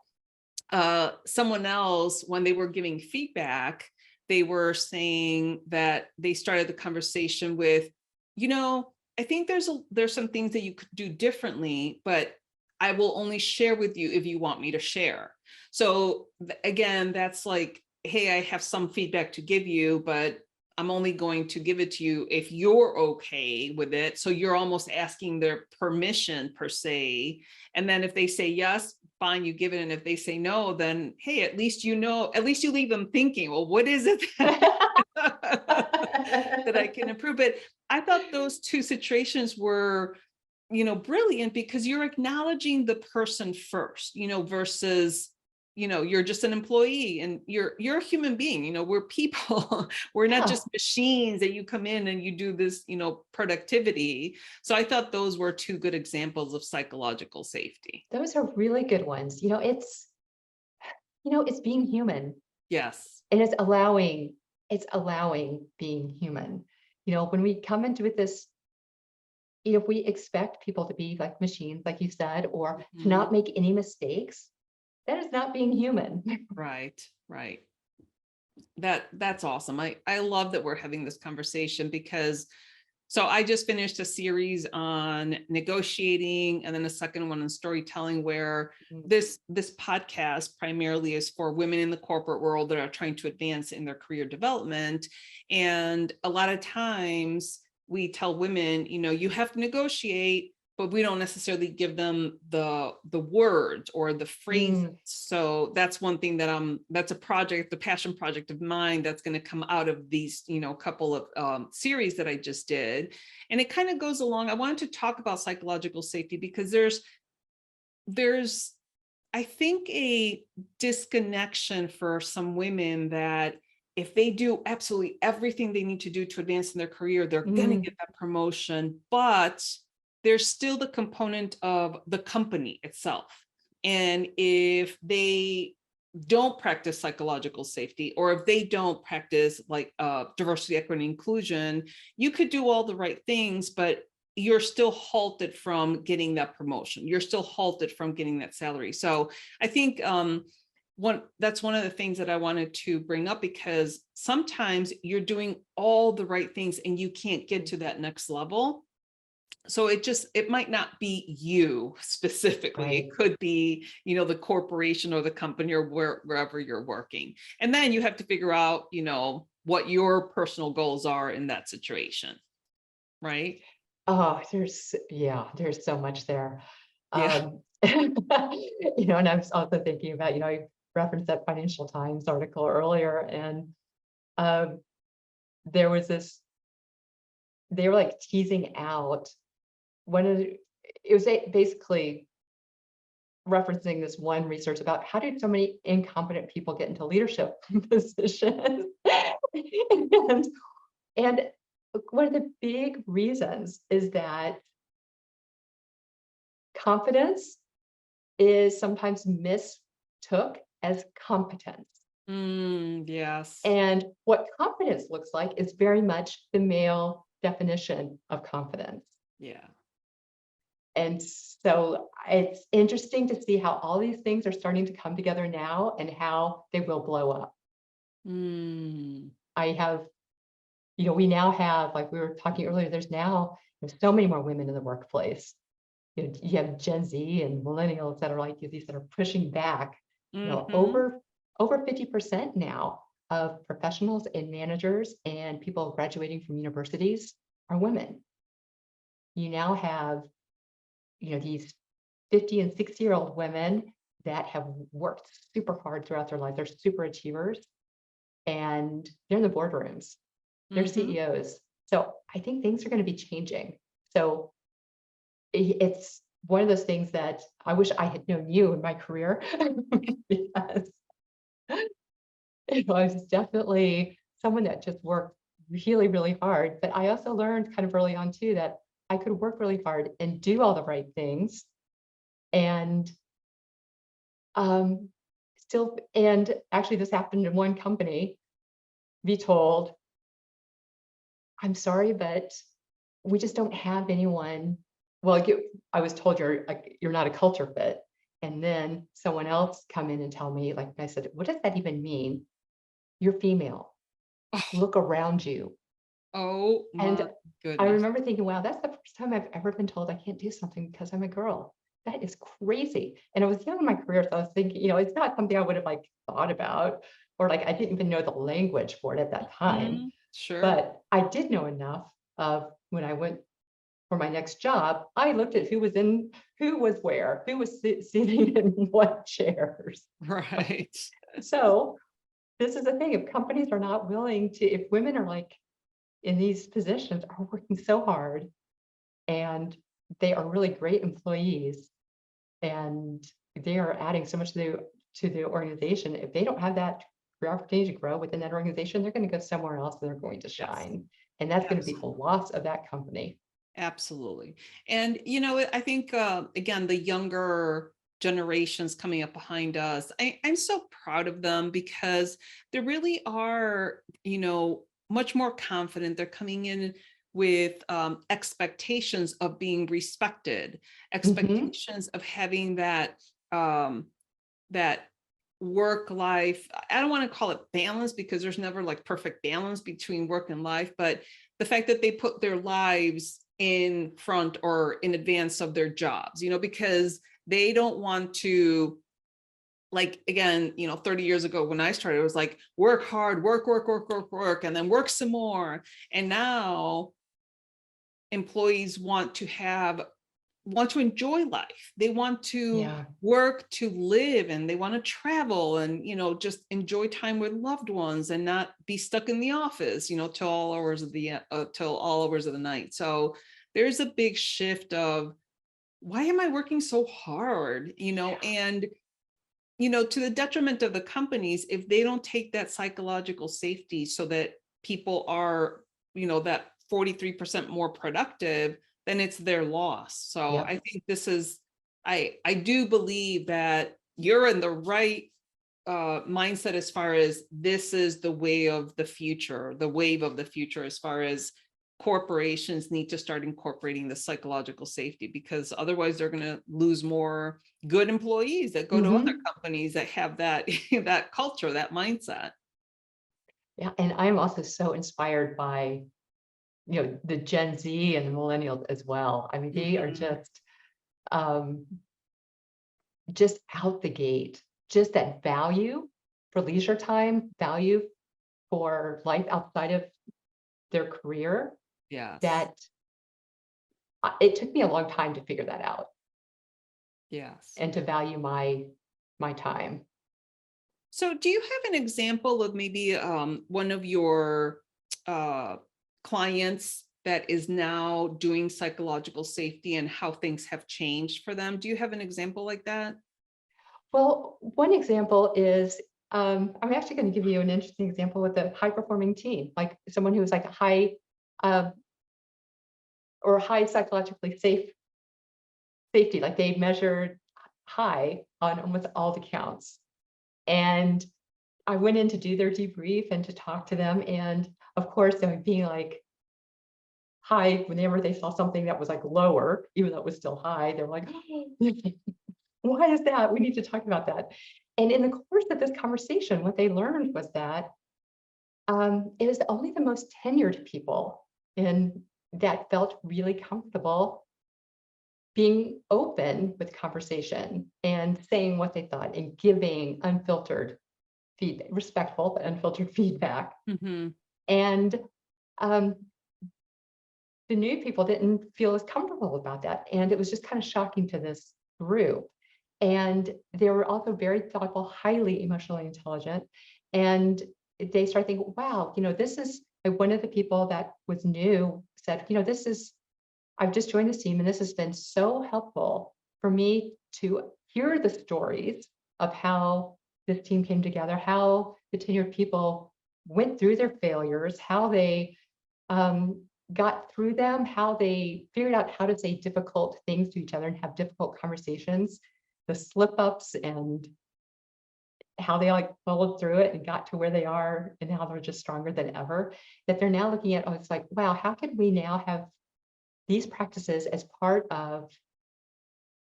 that. Someone else, when they were giving feedback, they were saying that they started the conversation with, I think there's some things that you could do differently, but I will only share with you if you want me to share. So again, that's like, hey, I have some feedback to give you, but I'm only going to give it to you if you're okay with it. So you're almost asking their permission per se. And then if they say yes, fine, you give it. And if they say no, then, hey, at least you leave them thinking, well, what is it that I can improve? But I thought those two situations were, brilliant, because you're acknowledging the person first, versus, you're just an employee, and you're a human being, we're people. We're not just machines that you come in and you do this, productivity. So I thought those were two good examples of psychological safety. Those are really good ones. It's being human. Yes. And it's allowing being human. When we come into this, if we expect people to be like machines, like you said, or to not make any mistakes, that is not being human. Right. That's awesome. I love that we're having this conversation, because so I just finished a series on negotiating, and then a second one on storytelling, where this podcast primarily is for women in the corporate world that are trying to advance in their career development. And a lot of times we tell women, you have to negotiate, but we don't necessarily give them the words or the phrases. So that's one thing that's a project, the passion project of mine, that's going to come out of these, couple of series that I just did. And it kind of goes along. I wanted to talk about psychological safety because there's, I think, a disconnection for some women that if they do absolutely everything they need to do to advance in their career, they're going to get that promotion, but there's still the component of the company itself. And if they don't practice psychological safety, or if they don't practice like diversity, equity, and inclusion, you could do all the right things, but you're still halted from getting that promotion. You're still halted from getting that salary. So I think that's one of the things that I wanted to bring up, because sometimes you're doing all the right things and you can't get to that next level. So it might not be you specifically. Right. It could be, the corporation or the company or wherever you're working. And then you have to figure out, what your personal goals are in that situation. Right. Oh, there's so much there. Yeah. And I was also thinking about, I referenced that Financial Times article earlier, and there was they were like teasing out it was basically referencing this one research about how did so many incompetent people get into leadership positions. and one of the big reasons is that confidence is sometimes mistook as competence. Yes. And what confidence looks like is very much the male definition of confidence. Yeah. And so it's interesting to see how all these things are starting to come together now and how they will blow up. I have, we now have, like we were talking earlier, there's so many more women in the workplace. You have Gen Z and millennials that are like these that are pushing back. Over 50% now of professionals and managers and people graduating from universities are women. You now have these 50 and 60-year-old women that have worked super hard throughout their life. They're super achievers, and they're in the boardrooms. They're CEOs. So I think things are going to be changing. So it's one of those things that I wish I had known you in my career because I was definitely someone that just worked really, really hard. But I also learned kind of early on too that I could work really hard and do all the right things and still, and actually this happened in one company, be told, I'm sorry, but we just don't have anyone. Well, I was told you're not a culture fit. And then someone else come in and tell me, like I said, what does that even mean? You're female. Look around you. Oh And my I goodness. remember thinking, wow, that's the first time I've ever been told I can't do something because I'm a girl. That is crazy. And I was young in my career, so I was thinking, it's not something I would have like thought about, or like I didn't even know the language for it at that time. Mhm. Sure. But I did know enough of when I went for my next job, I looked at who was where, who was sitting in what chairs. Right. So this is the thing, if companies are not willing to, if women are like in these positions are working so hard and they are really great employees and they are adding so much to the organization, if they don't have that career opportunity to grow within that organization, they're going to go somewhere else and they're going to Yes. shine. And that's going to be the Absolutely. loss of that company. Absolutely. And, I think, again, the younger generations coming up behind us, I'm so proud of them because they really are, much more confident. They're coming in with expectations of being respected, Mhm. expectations of having that work life. I don't want to call it balance because there's never like perfect balance between work and life, but the fact that they put their lives in front or in advance of their jobs, because they don't want to, like, again, 30 years ago when I started, it was like work hard, work, and then work some more. And now employees want to enjoy life. They want to Yeah. work to live, and they want to travel and, just enjoy time with loved ones and not be stuck in the office, till all hours of the night. So there's a big shift of, why am I working so hard? And to the detriment of the companies, if they don't take that psychological safety so that people are, that 43% more productive, then it's their loss. So Yep. I think I do believe that you're in the right mindset as far as this is the wave of the future, as far as corporations need to start incorporating the psychological safety, because otherwise they're going to lose more good employees that go to other Mhm. companies that have that that culture, that mindset. Yeah. And I am also so inspired by, the Gen Z and the millennials as well. I mean, they are Mhm. um, just out the gate, just that value for leisure time, value for life outside of their career, Yes. that it took me a long time to figure that out Yes. and to value my time. So do you have an example of maybe one of your uh, clients that is now doing psychological safety and how things have changed for them? Do you have an example like that? Well, one example is I'm actually going to give you an interesting example with a high performing team, like someone who is like a uh, high psychologically safety, like they measured high on almost all the counts. And I went in to do their debrief and to talk to them. And of course, they were being like high whenever they saw something that was like lower, even though it was still high, they're like, why is that? We need to talk about that. And in the course of this conversation, what they learned was that it was only the most tenured people and that felt really comfortable being open with conversation and saying what they thought and giving unfiltered feedback, respectful but unfiltered feedback. Mm-hmm. And um, the new people didn't feel as comfortable about that. And it was just kind of shocking to this group. And they were also very thoughtful, highly emotionally intelligent. And they started thinking, wow, this is like one of the people that was new said, this is I've just joined this team, and this has been so helpful for me to hear the stories of how this team came together, how the tenured people went through their failures, how they got through them, how they figured out how to say difficult things to each other and have difficult conversations, the slip ups, and how they like followed through it and got to where they are, and how they're just stronger than ever. That they're now looking at, oh, it's like, wow, how can we now have these practices as part of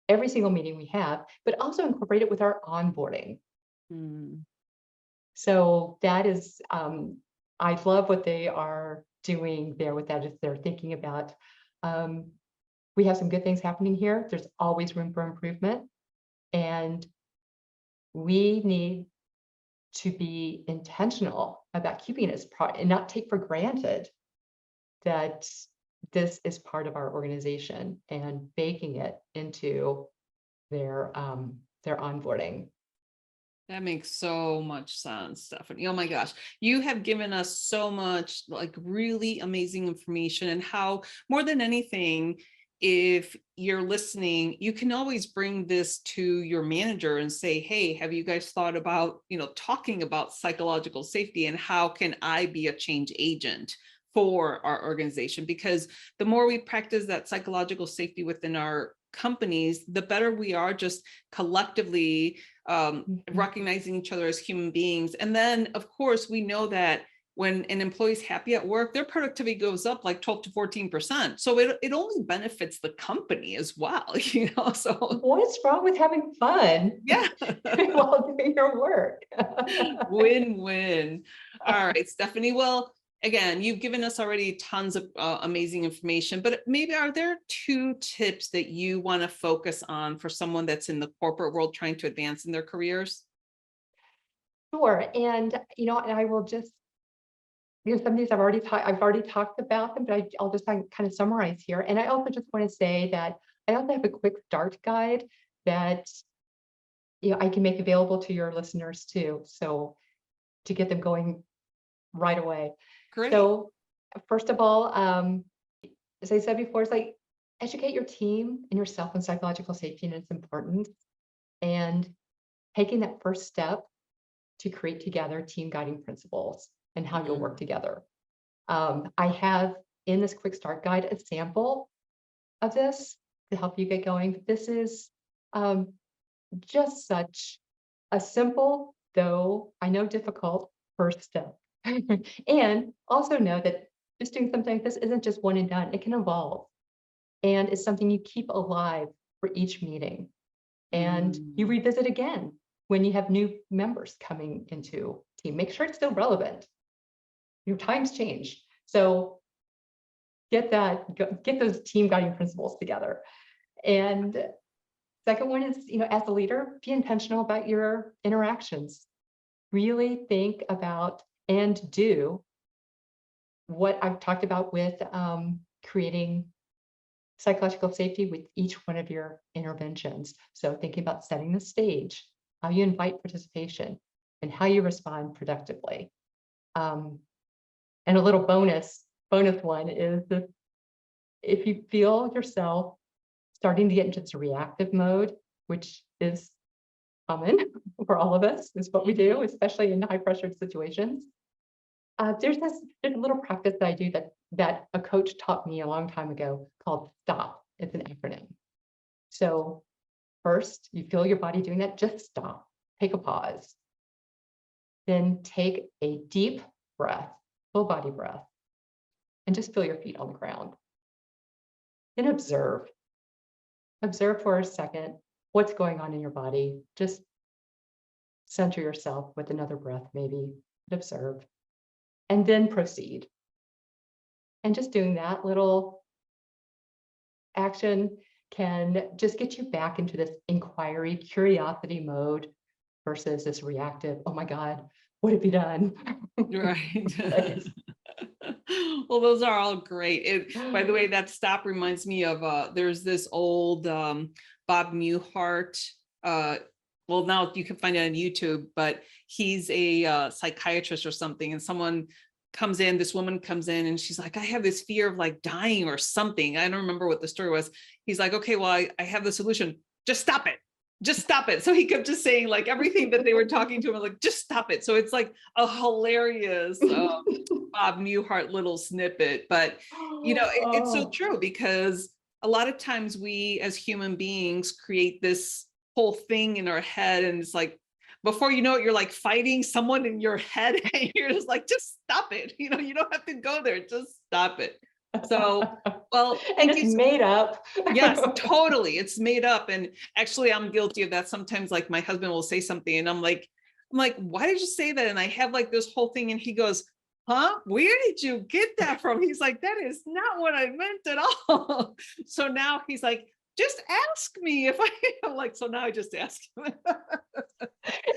every single meeting we have, but also incorporate it with our onboarding. Mm. So that is, I love what they are doing there with that. If they're thinking about, we have some good things happening here. There's always room for improvement. And we need to be intentional about keeping it as part and not take for granted that this is part of our organization and baking it into their onboarding. That makes so much sense, Stephanie. Oh my gosh, you have given us so much like really amazing information, and how more than anything, if you're listening, you can always bring this to your manager and say, hey, have you guys thought about, talking about psychological safety, and how can I be a change agent for our organization? Because the more we practice that psychological safety within our companies, the better we are just collectively recognizing each other as human beings. And then, of course, we know that when an employee's happy at work, their productivity goes up like 12 to 14%. So it only benefits the company as well, so. What's wrong with having fun? Yeah. While doing your work? Win-win. All right, Stephanie. Well, again, you've given us already tons of amazing information, but maybe are there 2 tips that you want to focus on for someone that's in the corporate world trying to advance in their careers? Sure. And, and I will just, some of these I've already talked about them, but I'll just kind of summarize here. And I also just want to say that I also have a quick start guide that I can make available to your listeners too. So to get them going right away. Great. So first of all, as I said before, it's like educate your team and yourself on psychological safety and its importance, and taking that first step to create together team guiding principles and how you'll work together. I have in this quick start guide a sample of this to help you get going. This is just such a simple, though I know difficult, first step. And also know that just doing something like this isn't just one and done. It can evolve, and it's something you keep alive for each meeting, and you revisit again when you have new members coming into team. Make sure it's still relevant. Your times change, so get those team guiding principles together. And second one is, as a leader, be intentional about your interactions. Really think about and do what I've talked about with creating psychological safety with each one of your interventions. So thinking about setting the stage, how you invite participation, and how you respond productively. And a little bonus one is that if you feel yourself starting to get into this reactive mode, which is common for all of us, is what we do, especially in high pressured situations. There's a little practice that I do that a coach taught me a long time ago called STOP. It's an acronym. So first, you feel your body doing that, just stop, take a pause. Then take a deep breath, full body breath, and just feel your feet on the ground. Then observe. Observe for a second what's going on in your body. Just center yourself with another breath, maybe, and observe. And then proceed. And just doing that little action can just get you back into this inquiry, curiosity mode versus this reactive, oh my God, what have you done? Right. Well, those are all great. By the way, that stop reminds me of there's this old Bob Newhart. Well, now you can find it on YouTube, but he's a psychiatrist or something, and someone this woman comes in and she's like, I have this fear of like dying or something. I don't remember what the story was. He's like, okay, well, I have the solution. Just stop it. Just stop it. So he kept just saying like everything that they were talking to him, like, just stop it. So it's like a hilarious Bob Newhart little snippet. But, it's so true, because a lot of times we as human beings create this whole thing in our head. And it's like, before you know it, you're like fighting someone in your head and you're just like, just stop it. You don't have to go there. Just stop it. So, well, and it's made up. Yes, totally. It's made up. And actually I'm guilty of that. Sometimes like my husband will say something and I'm like, why did you say that? And I have like this whole thing and he goes, huh? Where did you get that from? He's like, that is not what I meant at all. So now he's like, just ask me if I'm like, so now I just ask him.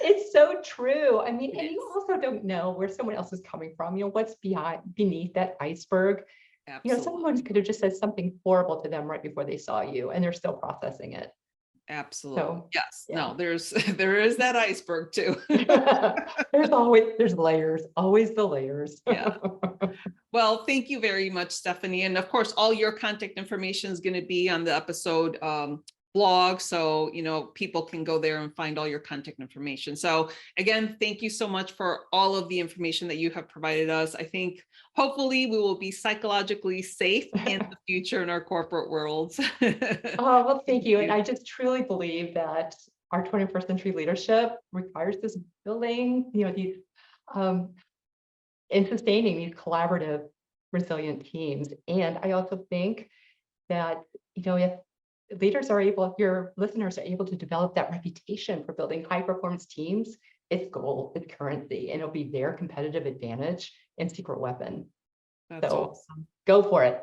It's so true. I mean, and you also don't know where someone else is coming from, what's beneath that iceberg. Absolutely. Someone could have just said something horrible to them right before they saw you, and they're still processing it. Absolutely. So, yes. Yeah. No, there is that iceberg too. there's layers, always the layers. Yeah. Well, thank you very much, Stephanie. And of course, all your contact information is going to be on the episode blog. So, people can go there and find all your contact information. So again, thank you so much for all of the information that you have provided us. I think hopefully we will be psychologically safe in the future in our corporate worlds. Well, thank you. And I just truly believe that our 21st century leadership requires this building, these and sustaining these collaborative, resilient teams. And I also think that, if leaders are able, if your listeners are able to develop that reputation for building high performance teams, it's gold, it's currency, and it'll be their competitive advantage and secret weapon. That's awesome. Go for it.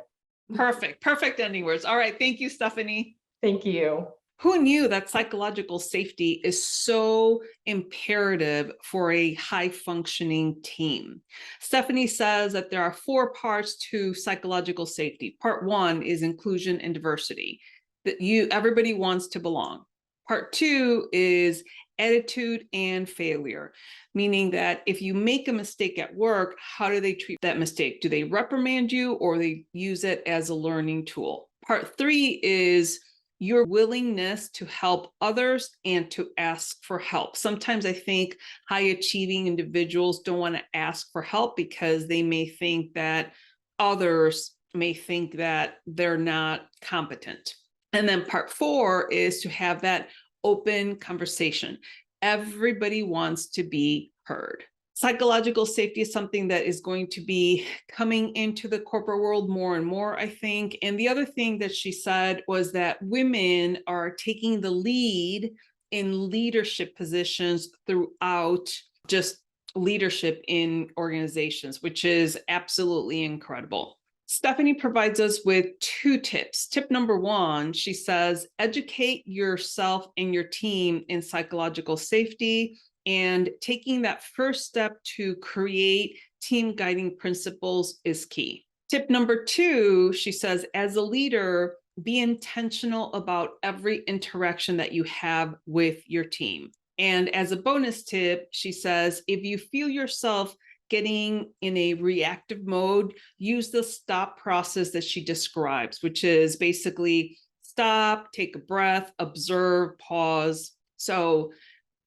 Perfect ending words. All right. Thank you, Stephanie. Thank you. Who knew that psychological safety is so imperative for a high functioning team? Stephanie says that there are 4 parts to psychological safety. Part 1 is inclusion and diversity, that everybody wants to belong. Part 2 is attitude and failure, meaning that if you make a mistake at work, how do they treat that mistake? Do they reprimand you or they use it as a learning tool? Part 3 is your willingness to help others and to ask for help. Sometimes I think high achieving individuals don't want to ask for help because they may think that others may think that they're not competent. And then part 4 is to have that open conversation. Everybody wants to be heard. Psychological safety is something that is going to be coming into the corporate world more and more, I think. And the other thing that she said was that women are taking the lead in leadership positions throughout just leadership in organizations, which is absolutely incredible. Stephanie provides us with 2 tips. Tip number 1, she says, educate yourself and your team in psychological safety. And taking that first step to create team guiding principles is key. Tip number 2, she says, as a leader, be intentional about every interaction that you have with your team. And as a bonus tip, she says, if you feel yourself getting in a reactive mode, use the stop process that she describes, which is basically stop, take a breath, observe, pause. So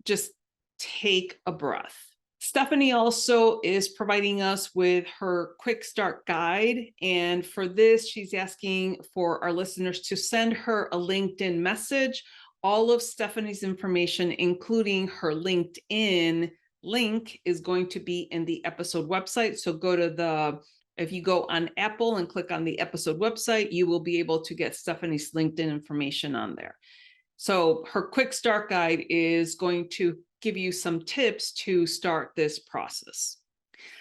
just take a breath. Stephanie also is providing us with her Quickstart guide. And for this, she's asking for our listeners to send her a LinkedIn message. All of Stephanie's information, including her LinkedIn link, is going to be in the episode website. So if you go on Apple and click on the episode website, you will be able to get Stephanie's LinkedIn information on there. So her Quickstart guide is going to give you some tips to start this process.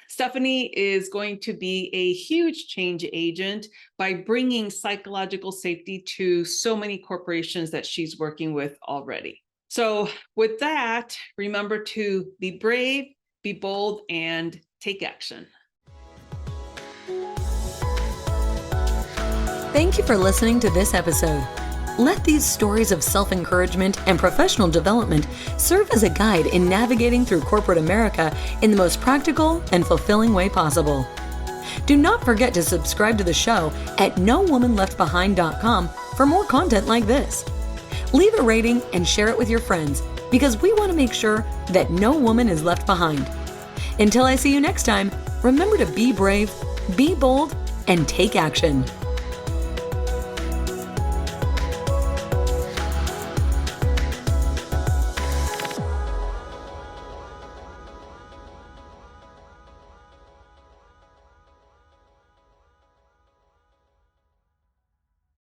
Stephanie is going to be a huge change agent by bringing psychological safety to so many corporations that she's working with already. So with that, remember to be brave, be bold, and take action. Thank you for listening to this episode. Let these stories of self-encouragement and professional development serve as a guide in navigating through corporate America in the most practical and fulfilling way possible. Do not forget to subscribe to the show at nowomanleftbehind.com for more content like this. Leave a rating and share it with your friends because we want to make sure that no woman is left behind. Until I see you next time, remember to be brave, be bold, and take action.